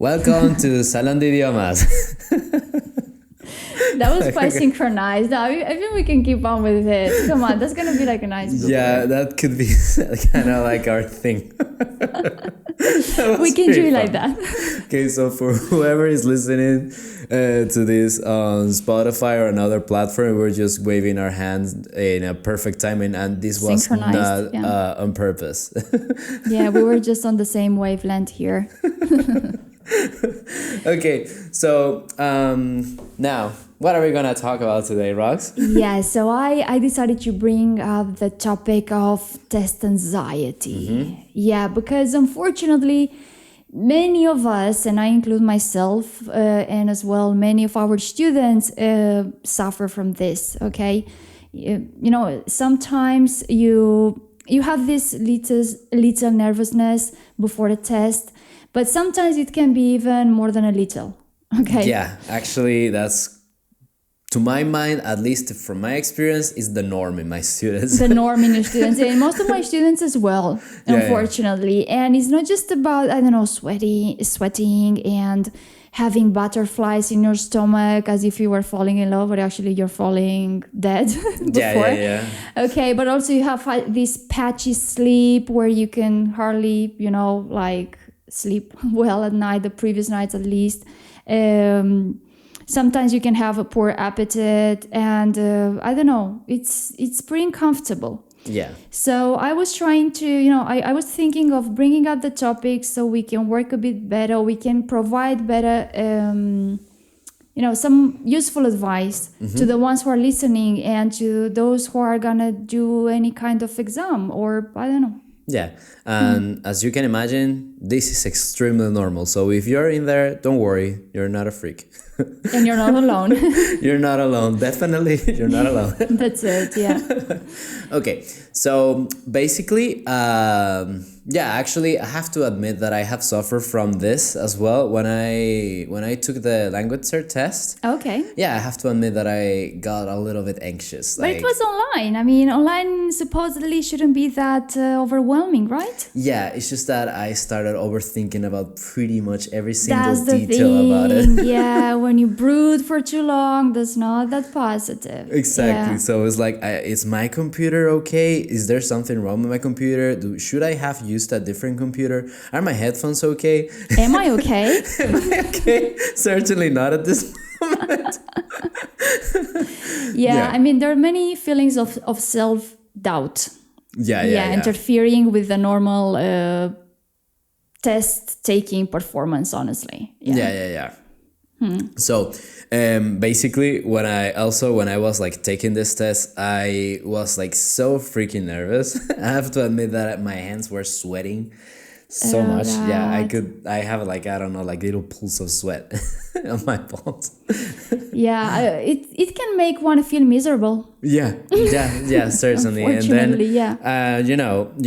Welcome to Salón de Idiomas. That was quite synchronized. No, I think we can keep on with it. Come on, that's gonna be like a nice blooper. Yeah, that could be kind of like our thing. We can do it like that. Okay, so for whoever is listening to this on Spotify or another platform, we're just waving our hands in a perfect timing, and this was not on purpose. Yeah, we were just on the same wavelength here. Okay, so now, what are we gonna talk about today, Rox? Yeah, so I decided to bring up the topic of test anxiety. Mm-hmm. Yeah, because unfortunately, many of us, and I include myself, and as well many of our students suffer from this. Okay, you know, sometimes you have this little nervousness before the test. But sometimes it can be even more than a little, okay? Yeah, actually, that's, to my mind, at least from my experience, is the norm in my students. The norm in your students, and most of my students as well, unfortunately. Yeah. And it's not just about, I don't know, sweating and having butterflies in your stomach as if you were falling in love, but actually you're falling dead before. Yeah. Okay, but also you have this patchy sleep where you can hardly, sleep well at night, the previous nights at least. Sometimes you can have a poor appetite, and I don't know, it's pretty uncomfortable. Yeah. So I was trying to, I was thinking of bringing up the topic so we can work a bit better, we can provide better, some useful advice to the ones who are listening and to those who are gonna do any kind of exam or I don't know. Yeah, and as you can imagine, this is extremely normal. So if you're in there, don't worry, you're not a freak. And you're not alone. You're not alone. Definitely, you're not alone. That's it, yeah. Okay, so basically, actually, I have to admit that I have suffered from this as well when I took the language cert test. Okay. Yeah, I have to admit that I got a little bit anxious. But it was online. I mean, online supposedly shouldn't be that overwhelming, right? Yeah, it's just that I started overthinking about pretty much every single detail about it. Yeah, when you brood for too long, that's not that positive. Exactly. Yeah. So it's like, is my computer okay? Is there something wrong with my computer? Should I have used a different computer? Are my headphones okay? Am I okay? Am I okay? Certainly not at this moment. Yeah, I mean, there are many feelings of self-doubt. Yeah. Interfering with the normal test-taking performance, honestly. Yeah. So basically when I was like taking this test, I was like so freaking nervous. I have to admit that my hands were sweating so much. God. Yeah, I have like, I don't know, like little pools of sweat on my palms. Yeah, it can make one feel miserable. Yeah, certainly. And then, you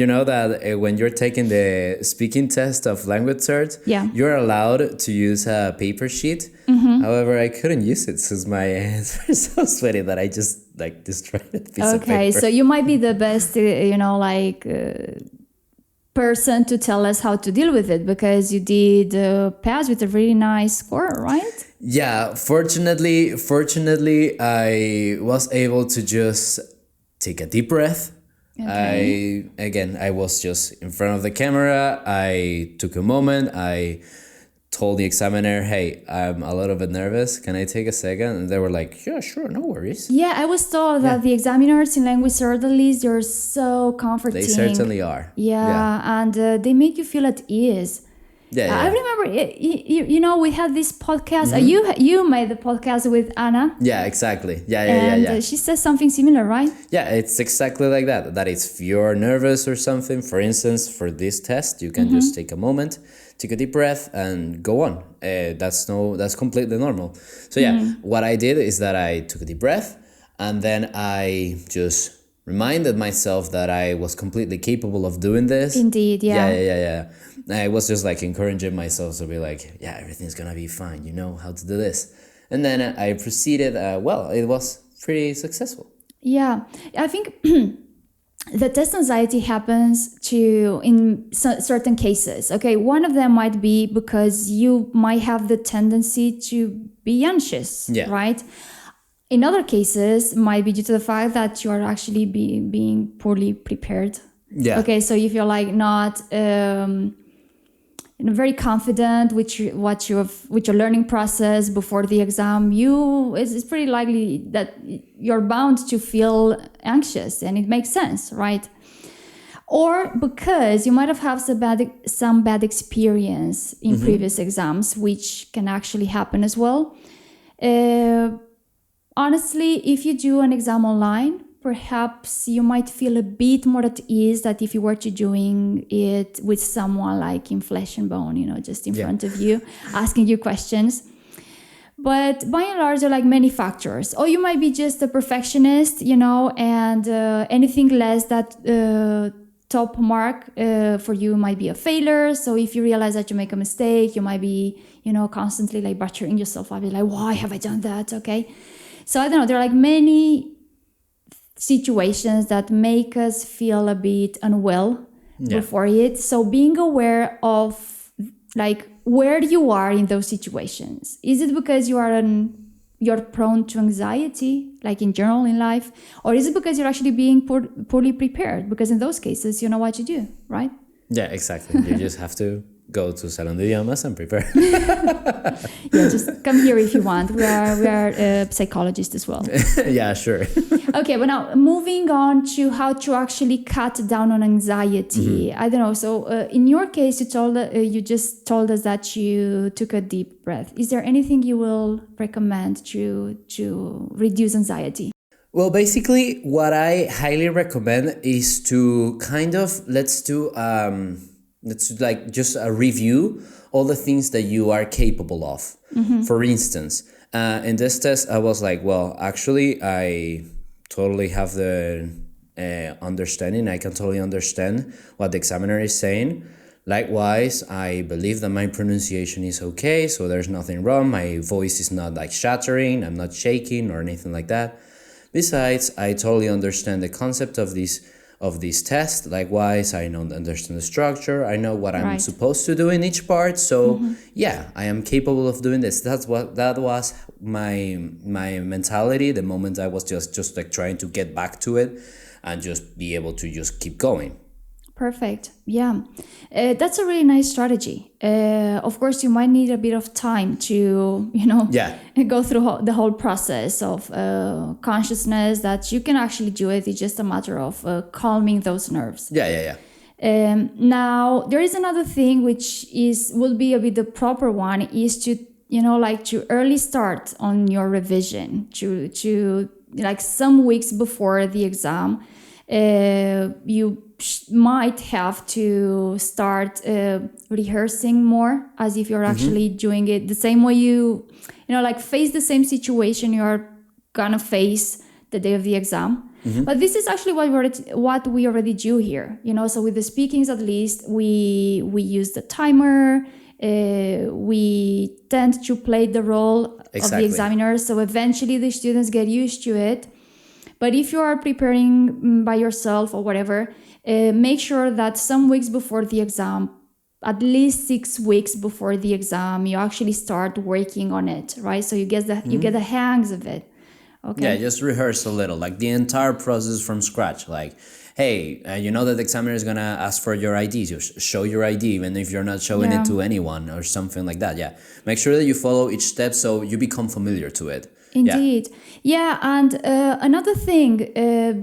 know that when you're taking the speaking test of language cert, you're allowed to use a paper sheet. Mm-hmm. However, I couldn't use it since my hands were so sweaty that I just like destroyed a piece of paper. Okay, so you might be the best, person to tell us how to deal with it because you did pass with a really nice score, right? Yeah, fortunately, I was able to just take a deep breath. Okay. I was just in front of the camera. I took a moment. I told the examiner, hey, I'm a little bit nervous. Can I take a second? And they were like, yeah, sure, no worries. Yeah, I was told that the examiners in language cert, at least, they're so comforting. They certainly are. Yeah. And they make you feel at ease. Yeah. I remember, we had this podcast. You made the podcast with Anna. Yeah, exactly. Yeah. And she says something similar, right? Yeah, it's exactly like that. That is, if you're nervous or something, for instance, for this test, you can just take a moment, take a deep breath, and go on. That's completely normal. So what I did is that I took a deep breath, and then I just reminded myself that I was completely capable of doing this. Indeed, Yeah. I was just like encouraging myself to be like, yeah, everything's gonna be fine. You know how to do this. And then I proceeded. It was pretty successful. Yeah, I think the test anxiety happens in certain cases. Okay, one of them might be because you might have the tendency to be anxious, right? In other cases, might be due to the fact that you are actually being poorly prepared. Yeah. Okay, so if you're like not very confident with your learning process before the exam, it's pretty likely that you're bound to feel anxious, and it makes sense, right? Or because you might have had some bad experience in previous exams, which can actually happen as well. Honestly, if you do an exam online, perhaps you might feel a bit more at ease than if you were to doing it with someone like in flesh and bone, just in front of you, asking you questions. But by and large, there are like many factors. Or you might be just a perfectionist, and anything less that top mark for you might be a failure. So if you realize that you make a mistake, you might be, constantly like battering yourself up. You're like, why have I done that? Okay. So I don't know, there are like many situations that make us feel a bit unwell before it. So being aware of like where you are in those situations. Is it because you're prone to anxiety, like in general in life? Or is it because you're actually being poorly prepared? Because in those cases, you know what to do, right? Yeah, exactly. You just have to go to Salón de Idiomas and prepare. Yeah, just come here if you want. We are psychologists as well. Yeah, sure. Okay, but now moving on to how to actually cut down on anxiety. I don't know. So in your case, you just told us that you took a deep breath. Is there anything you will recommend to reduce anxiety? Well, basically, what I highly recommend is to kind of let's like just review all the things that you are capable of. For instance, in this test, I was like, well, actually, I totally have the understanding. I can totally understand what the examiner is saying. Likewise, I believe that my pronunciation is okay, so there's nothing wrong. My voice is not like shattering. I'm not shaking or anything like that. Besides, I totally understand the concept of this test. Likewise, I understand the structure. I know what I'm supposed to do in each part. So yeah, I am capable of doing this. That was my mentality the moment I was just like trying to get back to it and just be able to just keep going. Perfect. Yeah, that's a really nice strategy. Of course, you might need a bit of time to, go through the whole process of consciousness that you can actually do it. It's just a matter of calming those nerves. Yeah. Now, there is another thing which will be a bit the proper one is to, to early start on your revision, to like some weeks before the exam. You might have to start rehearsing more as if you're actually doing it the same way like face the same situation you're gonna face the day of the exam. But this is actually what we already do here, so with the speakings at least we use the timer. We tend to play the role of the examiner, so eventually the students get used to it. But if you are preparing by yourself or whatever, make sure that some weeks before the exam, at least 6 weeks before the exam, you actually start working on it, right? So you get the hangs of it. Okay. Yeah, just rehearse a little, like the entire process from scratch. Like, hey, you know that the examiner is gonna ask for your ID. You show your ID, even if you're not showing it to anyone or something like that. Yeah, make sure that you follow each step so you become familiar to it. Indeed. Yeah, and another thing,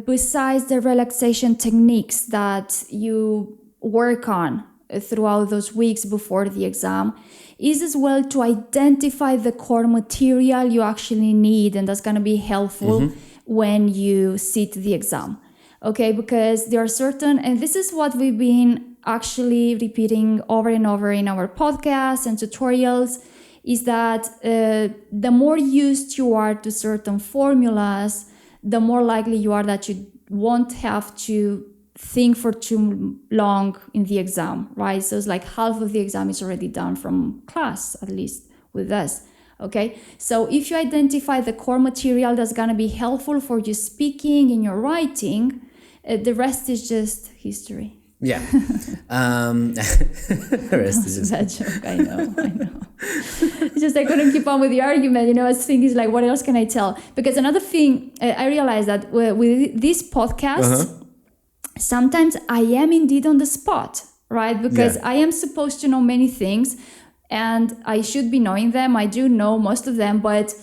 besides the relaxation techniques that you work on throughout those weeks before the exam, is as well to identify the core material you actually need, and that's going to be helpful when you sit the exam. Okay, because there are certain, and this is what we've been actually repeating over and over in our podcasts and tutorials, is that the more used you are to certain formulas, the more likely you are that you won't have to think for too long in the exam, right? So it's like half of the exam is already done from class, at least with us, okay? So if you identify the core material that's gonna be helpful for you speaking in your writing, The rest is just history. Yeah. The rest is just... Bad joke, I know. It's just I couldn't keep on with the argument. I was thinking, like, what else can I tell? Because another thing, I realized that with this podcast, sometimes I am indeed on the spot, right? Because I am supposed to know many things, and I should be knowing them. I do know most of them, but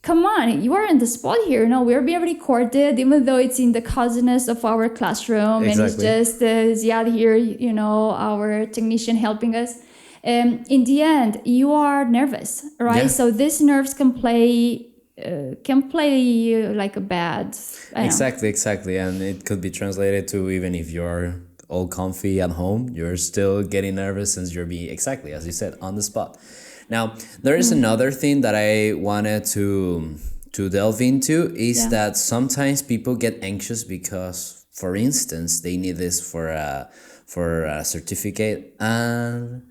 come on, you are on the spot here. We're being recorded, even though it's in the coziness of our classroom. Exactly. And it's just Ziad here, our technician helping us. In the end, you are nervous, right? Yeah. So these nerves can play like a bad... Exactly. And it could be translated to, even if you're all comfy at home, you're still getting nervous since you're being, exactly, as you said, on the spot. Now, there is another thing that I wanted to delve into is that sometimes people get anxious because, for instance, they need this for a certificate, and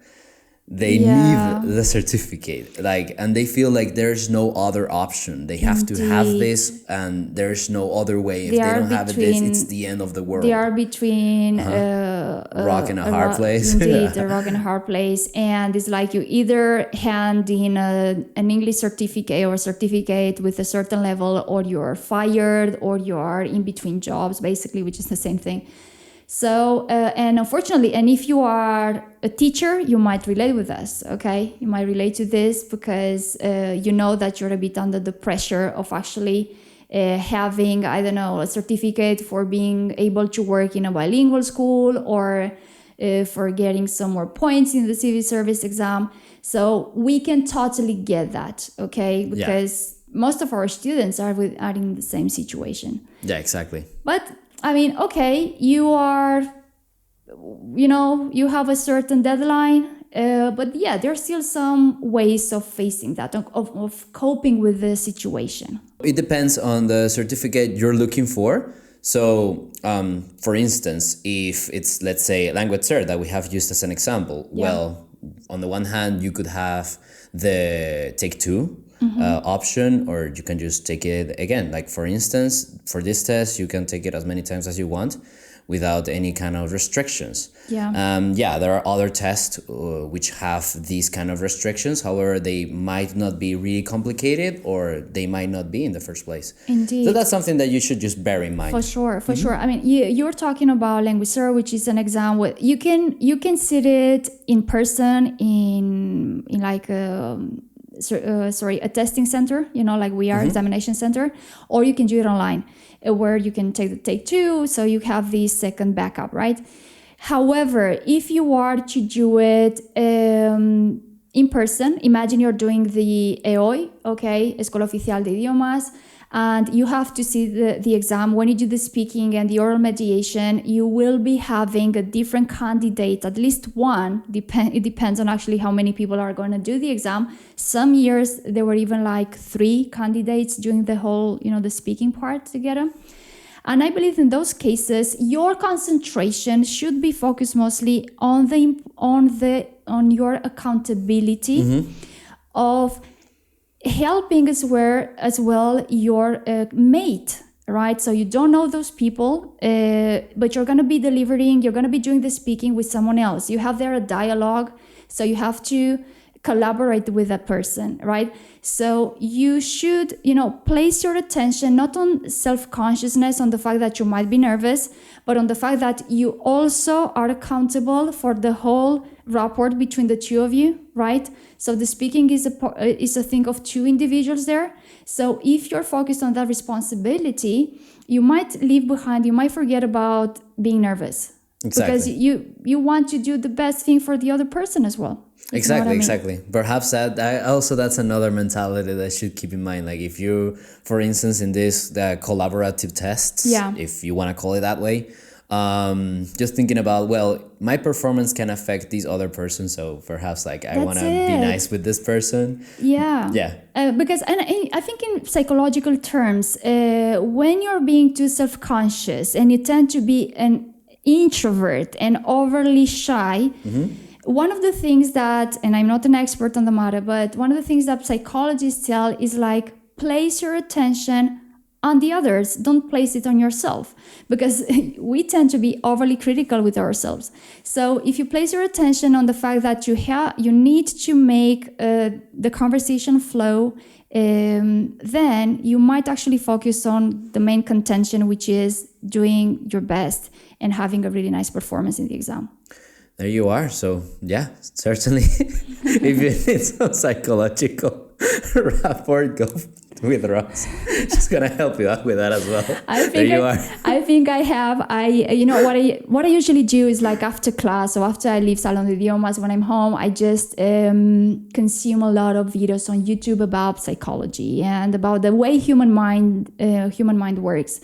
they need the certificate, and they feel like there's no other option. They have to have this, and there's no other way. If they don't have this, it's the end of the world. They are between rock and a hard place. Indeed, a rock and a hard place. And it's like you either hand in an English certificate or a certificate with a certain level, or you're fired, or you are in between jobs, basically, which is the same thing. So, and unfortunately, and if you are a teacher, you might relate with us, okay? You might relate to this because you know that you're a bit under the pressure of actually having, a certificate for being able to work in a bilingual school, or for getting some more points in the civil service exam. So we can totally get that, okay? Because most of our students are in the same situation. Yeah, exactly. But okay, you are, you have a certain deadline, but there's still some ways of facing that, of coping with the situation. It depends on the certificate you're looking for. So, for instance, if it's, let's say, language cert that we have used as an example, well, on the one hand, you could have the take two option, or you can just take it again. Like, for instance, for this test, you can take it as many times as you want without any kind of restrictions. There are other tests which have these kind of restrictions. However, they might not be really complicated, or they might not be in the first place. Indeed. So that's something that you should just bear in mind. For sure. You're talking about language cert, which is an exam with you can sit it in person in like a testing center, like we are examination center, or you can do it online, where you can take two, so you have the second backup, right? However, if you are to do it in person, imagine you're doing the EOI, okay, Escuela Oficial de Idiomas, and you have to see the exam. When you do the speaking and the oral mediation, you will be having a different candidate, at least one. It depends on actually how many people are going to do the exam. Some years there were even like 3 candidates doing the whole, the speaking part together. And I believe in those cases, your concentration should be focused mostly on your accountability of helping as well your mate, right? So you don't know those people, but you're going to be doing the speaking with someone else. You have there a dialogue, so you have to collaborate with that person, right? So you should, place your attention not on self-consciousness, on the fact that you might be nervous, but on the fact that you also are accountable for the whole rapport between the two of you, right? So the speaking is a thing of 2 individuals there. So if you're focused on that responsibility, you might forget about being nervous. Exactly. Because you want to do the best thing for the other person as well. Exactly. Perhaps that's another mentality that I should keep in mind. Like, if you, for instance, in this the collaborative tests, if you want to call it that way, just thinking about, well, my performance can affect these other person, so perhaps I want to be nice with this person. Because I think in psychological terms, when you're being too self-conscious and you tend to be an introvert and overly shy, one of the things that, and I'm not an expert on the matter, but one of the things that psychologists tell is like, place your attention on the others. Don't place it on yourself, because we tend to be overly critical with ourselves. So if you place your attention on the fact that you need to make the conversation flow, then you might actually focus on the main contention, which is doing your best and having a really nice performance in the exam. There you are. So yeah, certainly, if you need some psychological rapport, go with Rox. She's gonna help you out with that as well. I think I have. What I usually do is, like, after class or after I leave Salón de Idiomas, when I'm home, I just consume a lot of videos on YouTube about psychology and about the way human mind works.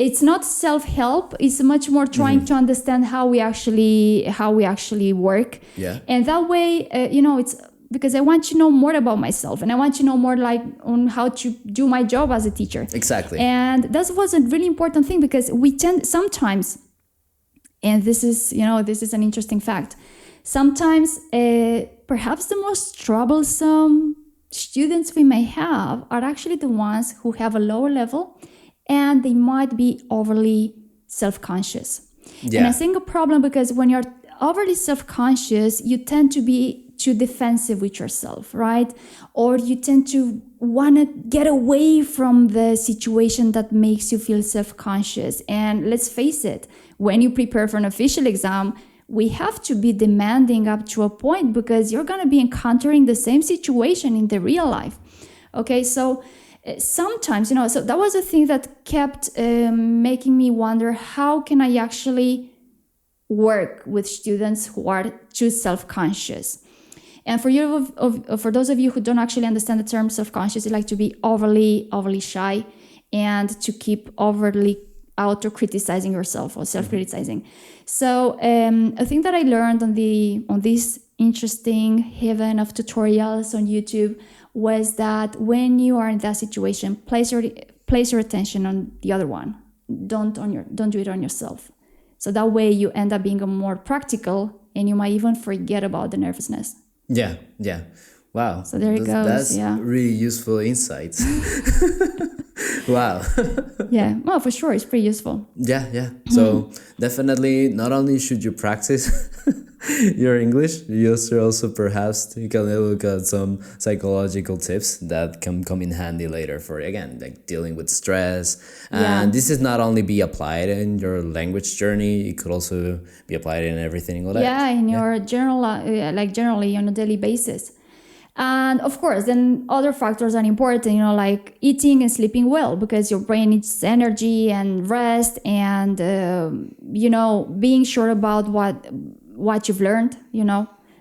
It's not self-help. It's much more trying to understand how we actually work. Yeah. And that way, it's because I want to know more about myself, and I want to know more, like, on how to do my job as a teacher. Exactly. And that was a really important thing, because we tend sometimes, and this is an interesting fact, sometimes perhaps the most troublesome students we may have are actually the ones who have a lower level, and they might be overly self-conscious. Yeah. And I'm saying a problem because when you're overly self-conscious, you tend to be too defensive with yourself, right? Or you tend to want to get away from the situation that makes you feel self-conscious. And let's face it, when you prepare for an official exam, we have to be demanding up to a point, because you're going to be encountering the same situation in the real life. Okay, so sometimes, so that was a thing that kept making me wonder, how can I actually work with students who are too self-conscious? And for those of you who don't actually understand the term self-conscious, you like to be overly shy and to keep overly auto-criticizing yourself or self-criticizing. So a thing that I learned on this interesting heaven of tutorials on YouTube was that when you are in that situation, place your attention on the other one. Don't do it on yourself. So that way you end up being more practical, and you might even forget about the nervousness. Yeah. Wow. So there it goes. That's really useful insights. Wow. Yeah. Well, for sure, it's pretty useful. Yeah. So definitely, not only should you practice your English, you also perhaps you can look at some psychological tips that can come in handy later for, again, like dealing with stress. And this is not only be applied in your language journey, it could also be applied in everything in life. Yeah, in your generally on a daily basis. And of course, then other factors are important, like eating and sleeping well, because your brain needs energy and rest, and, being sure about what you've learned,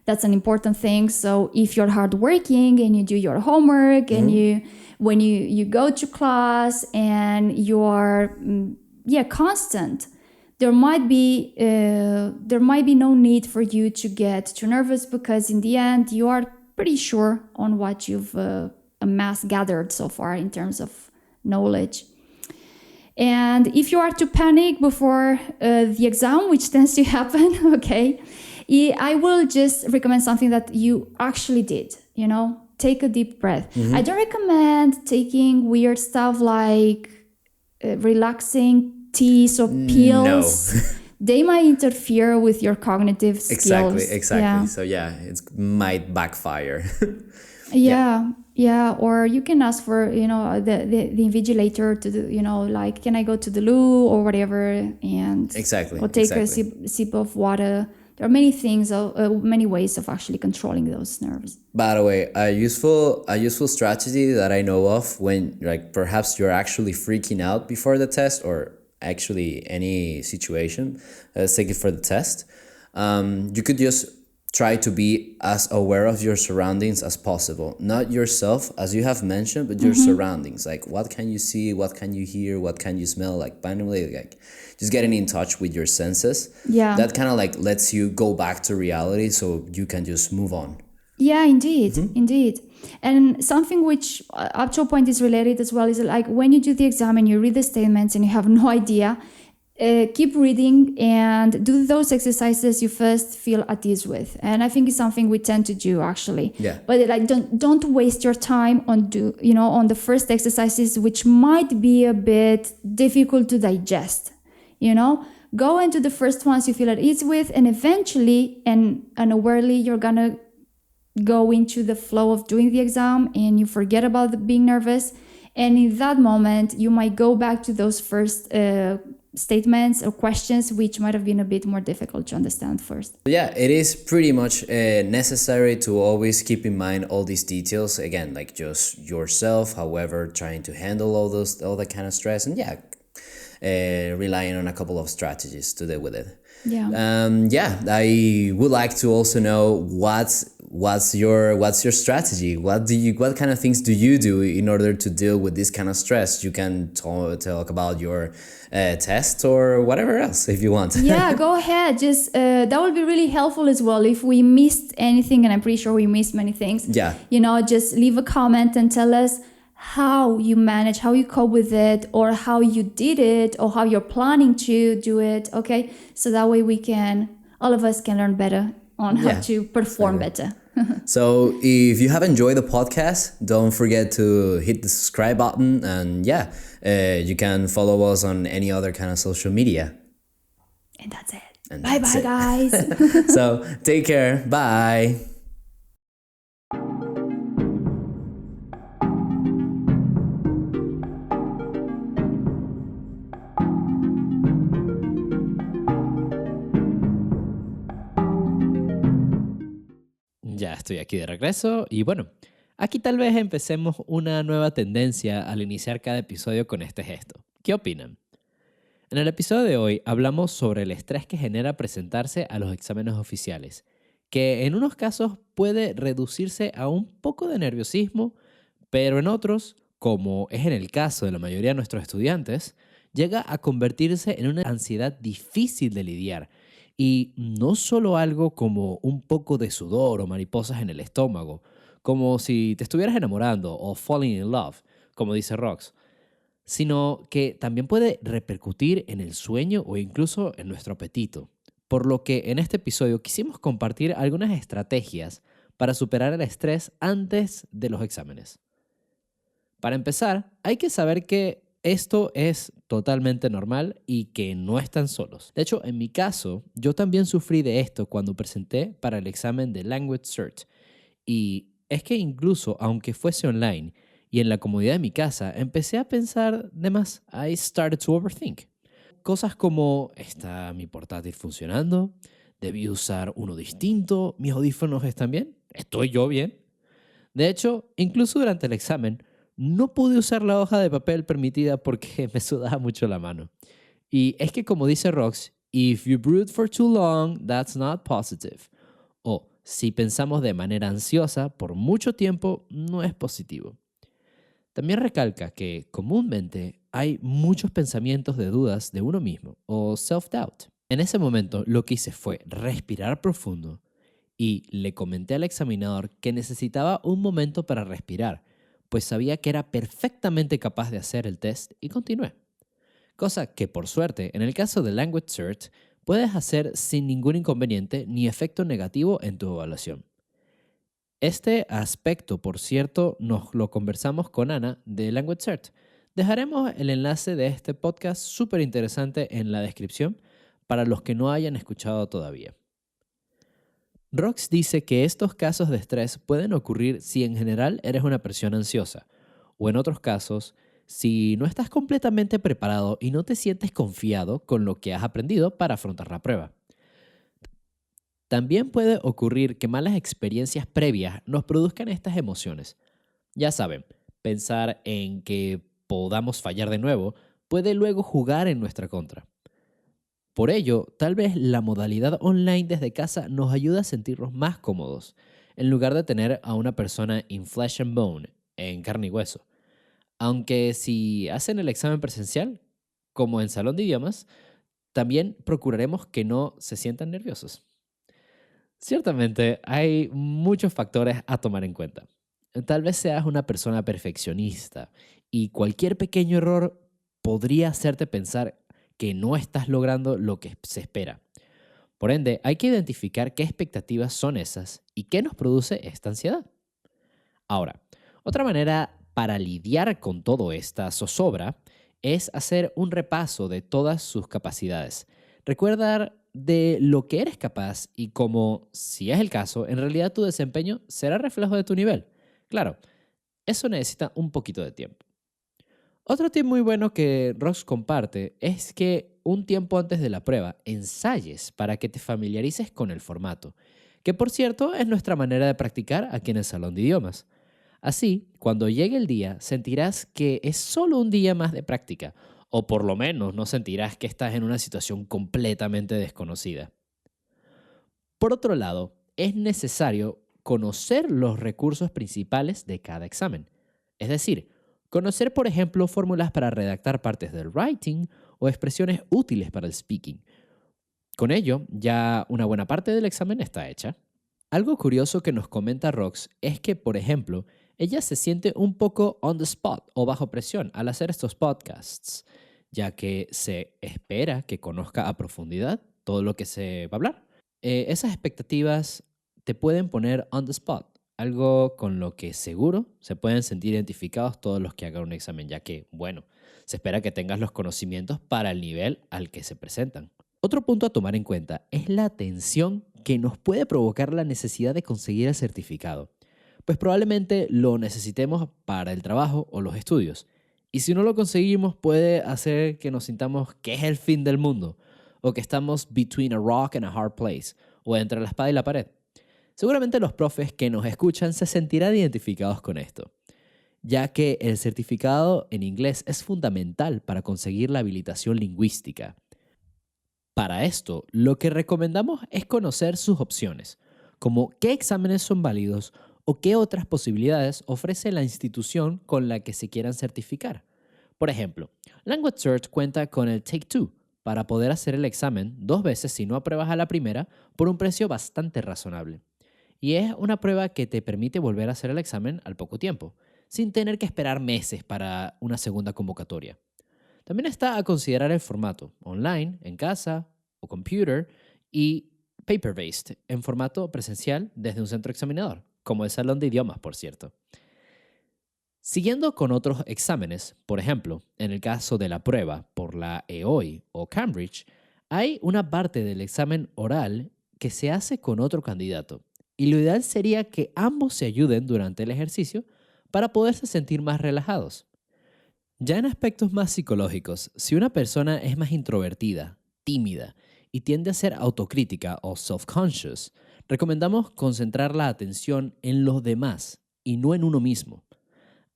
that's an important thing. So if you're hardworking and you do your homework and when you go to class and you are, constant, there might be no need for you to get too nervous, because in the end you are pretty sure on what you've gathered so far in terms of knowledge. And if you are to panic before the exam, which tends to happen, okay, I will just recommend something that you actually did, take a deep breath. I don't recommend taking weird stuff like relaxing teas or pills. No. They might interfere with your cognitive skills. Exactly. Yeah. So it might backfire. Yeah, or you can ask for, the invigilator to do, like, can I go to the loo or whatever, and or take a sip of water. There are many things, many ways of actually controlling those nerves. By the way, a useful strategy that I know of when, like, perhaps you're actually freaking out before the test, or actually any situation, let's take it for the test. You could just try to be as aware of your surroundings as possible. Not yourself, as you have mentioned, but your surroundings. Like, what can you see? What can you hear? What can you smell? Like, finally, like, just getting in touch with your senses. Yeah. That kind of, like, lets you go back to reality, so you can just move on. Yeah, indeed. And something which up to a point is related as well is, like, when you do the exam and you read the statements and you have no idea, keep reading and do those exercises you first feel at ease with. And I think it's something we tend to do actually. Yeah. But like don't waste your time on on the first exercises, which might be a bit difficult to digest. Go into the first ones you feel at ease with, and eventually and unawarely you're gonna go into the flow of doing the exam and you forget about being nervous. And in that moment, you might go back to those first statements or questions, which might have been a bit more difficult to understand first. Yeah, it is pretty much necessary to always keep in mind all these details. Again, like just yourself, however, trying to handle all that kind of stress, and relying on a couple of strategies to deal with it. Yeah. I would like to also know what's your strategy. What kind of things do you do in order to deal with this kind of stress? You can talk about your test or whatever else if you want. Yeah, go ahead. Just that would be really helpful as well. If we missed anything, and I'm pretty sure we missed many things. Yeah. Just leave a comment and tell us how you manage, how you cope with it, or how you did it, or how you're planning to do it. Okay, so that way all of us can learn better on how to perform better. So if you have enjoyed the podcast, don't forget to hit the subscribe button, and you can follow us on any other kind of social media. And that's it. Bye bye, guys. So take care. Bye. Ya estoy aquí de regreso y bueno, aquí tal vez empecemos una nueva tendencia al iniciar cada episodio con este gesto. ¿Qué opinan? En el episodio de hoy hablamos sobre el estrés que genera presentarse a los exámenes oficiales, que en unos casos puede reducirse a un poco de nerviosismo, pero en otros, como es en el caso de la mayoría de nuestros estudiantes, llega a convertirse en una ansiedad difícil de lidiar. Y no solo algo como un poco de sudor o mariposas en el estómago, como si te estuvieras enamorando o falling in love, como dice Rox, sino que también puede repercutir en el sueño o incluso en nuestro apetito. Por lo que en este episodio quisimos compartir algunas estrategias para superar el estrés antes de los exámenes. Para empezar, hay que saber que esto es totalmente normal y que no están solos. De hecho, en mi caso, yo también sufrí de esto cuando presenté para el examen de Language Cert. Y es que incluso, aunque fuese online y en la comodidad de mi casa, empecé a pensar de más. I started to overthink. Cosas como, ¿está mi portátil funcionando? ¿Debí usar uno distinto? ¿Mis audífonos están bien? ¿Estoy yo bien? De hecho, incluso durante el examen, no pude usar la hoja de papel permitida porque me sudaba mucho la mano. Y es que como dice Rox, if you brood for too long, that's not positive. O si pensamos de manera ansiosa por mucho tiempo, no es positivo. También recalca que comúnmente hay muchos pensamientos de dudas de uno mismo o self-doubt. En ese momento lo que hice fue respirar profundo y le comenté al examinador que necesitaba un momento para respirar, pues sabía que era perfectamente capaz de hacer el test y continué. Cosa que, por suerte, en el caso de Language Cert, puedes hacer sin ningún inconveniente ni efecto negativo en tu evaluación. Este aspecto, por cierto, nos lo conversamos con Ana de Language Cert. Dejaremos el enlace de este podcast súper interesante en la descripción para los que no hayan escuchado todavía. Rox dice que estos casos de estrés pueden ocurrir si en general eres una persona ansiosa, o en otros casos, si no estás completamente preparado y no te sientes confiado con lo que has aprendido para afrontar la prueba. También puede ocurrir que malas experiencias previas nos produzcan estas emociones. Ya saben, pensar en que podamos fallar de nuevo puede luego jugar en nuestra contra. Por ello, tal vez la modalidad online desde casa nos ayuda a sentirnos más cómodos, en lugar de tener a una persona in flesh and bone, en carne y hueso. Aunque si hacen el examen presencial, como en Salón de Idiomas, también procuraremos que no se sientan nerviosos. Ciertamente, hay muchos factores a tomar en cuenta. Tal vez seas una persona perfeccionista y cualquier pequeño error podría hacerte pensar que no estás logrando lo que se espera. Por ende, hay que identificar qué expectativas son esas y qué nos produce esta ansiedad. Ahora, otra manera para lidiar con toda esta zozobra es hacer un repaso de todas sus capacidades. Recordar de lo que eres capaz y cómo, si es el caso, en realidad tu desempeño será reflejo de tu nivel. Claro, eso necesita un poquito de tiempo. Otro tip muy bueno que Rox comparte es que un tiempo antes de la prueba ensayes para que te familiarices con el formato, que por cierto es nuestra manera de practicar aquí en el Salón de Idiomas. Así, cuando llegue el día, sentirás que es solo un día más de práctica, o por lo menos no sentirás que estás en una situación completamente desconocida. Por otro lado, es necesario conocer los recursos principales de cada examen. Es decir, conocer, por ejemplo, fórmulas para redactar partes del writing o expresiones útiles para el speaking. Con ello, ya una buena parte del examen está hecha. Algo curioso que nos comenta Rox es que, por ejemplo, ella se siente un poco on the spot o bajo presión al hacer estos podcasts, ya que se espera que conozca a profundidad todo lo que se va a hablar. Esas expectativas te pueden poner on the spot, algo con lo que seguro se pueden sentir identificados todos los que hagan un examen, ya que, bueno, se espera que tengas los conocimientos para el nivel al que se presentan. Otro punto a tomar en cuenta es la tensión que nos puede provocar la necesidad de conseguir el certificado, pues probablemente lo necesitemos para el trabajo o los estudios. Y si no lo conseguimos puede hacer que nos sintamos que es el fin del mundo, o que estamos between a rock and a hard place, o entre la espada y la pared. Seguramente los profes que nos escuchan se sentirán identificados con esto, ya que el certificado en inglés es fundamental para conseguir la habilitación lingüística. Para esto, lo que recomendamos es conocer sus opciones, como qué exámenes son válidos o qué otras posibilidades ofrece la institución con la que se quieran certificar. Por ejemplo, Language Search cuenta con el Take Two para poder hacer el examen 2 veces si no apruebas a la primera por un precio bastante razonable. Y es una prueba que te permite volver a hacer el examen al poco tiempo, sin tener que esperar meses para una segunda convocatoria. También está a considerar el formato, online, en casa o computer, y paper-based, en formato presencial desde un centro examinador, como el Salón de Idiomas, por cierto. Siguiendo con otros exámenes, por ejemplo, en el caso de la prueba por la EOI o Cambridge, hay una parte del examen oral que se hace con otro candidato, y lo ideal sería que ambos se ayuden durante el ejercicio para poderse sentir más relajados. Ya en aspectos más psicológicos, si una persona es más introvertida, tímida y tiende a ser autocrítica o self-conscious, recomendamos concentrar la atención en los demás y no en uno mismo.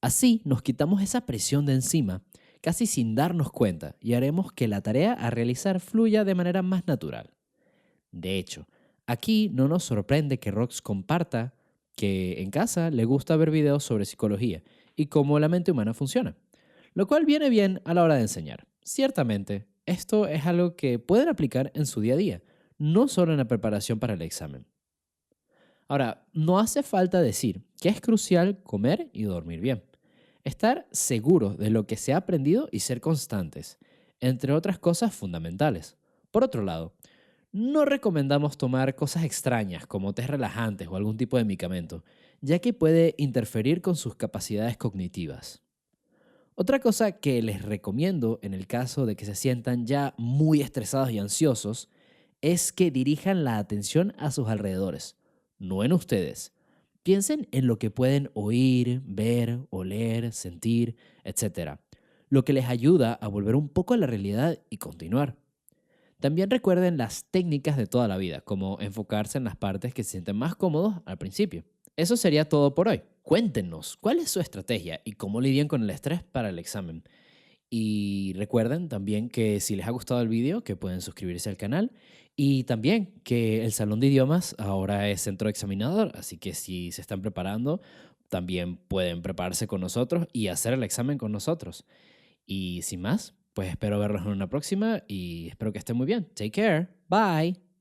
Así nos quitamos esa presión de encima casi sin darnos cuenta y haremos que la tarea a realizar fluya de manera más natural. De hecho, aquí no nos sorprende que Rox comparta que en casa le gusta ver videos sobre psicología y cómo la mente humana funciona, lo cual viene bien a la hora de enseñar. Ciertamente, esto es algo que pueden aplicar en su día a día, no solo en la preparación para el examen. Ahora, no hace falta decir que es crucial comer y dormir bien. Estar seguros de lo que se ha aprendido y ser constantes, entre otras cosas fundamentales. Por otro lado, no recomendamos tomar cosas extrañas como tés relajantes o algún tipo de medicamento, ya que puede interferir con sus capacidades cognitivas. Otra cosa que les recomiendo en el caso de que se sientan ya muy estresados y ansiosos es que dirijan la atención a sus alrededores, no en ustedes. Piensen en lo que pueden oír, ver, oler, sentir, etc., lo que les ayuda a volver un poco a la realidad y continuar. También recuerden las técnicas de toda la vida, como enfocarse en las partes que se sienten más cómodos al principio. Eso sería todo por hoy. Cuéntenos cuál es su estrategia y cómo lidian con el estrés para el examen. Y recuerden también que si les ha gustado el video, que pueden suscribirse al canal. Y también que el Salón de Idiomas ahora es centro examinador, así que si se están preparando, también pueden prepararse con nosotros y hacer el examen con nosotros. Y sin más, pues espero verlos en una próxima y espero que estén muy bien. Take care. Bye.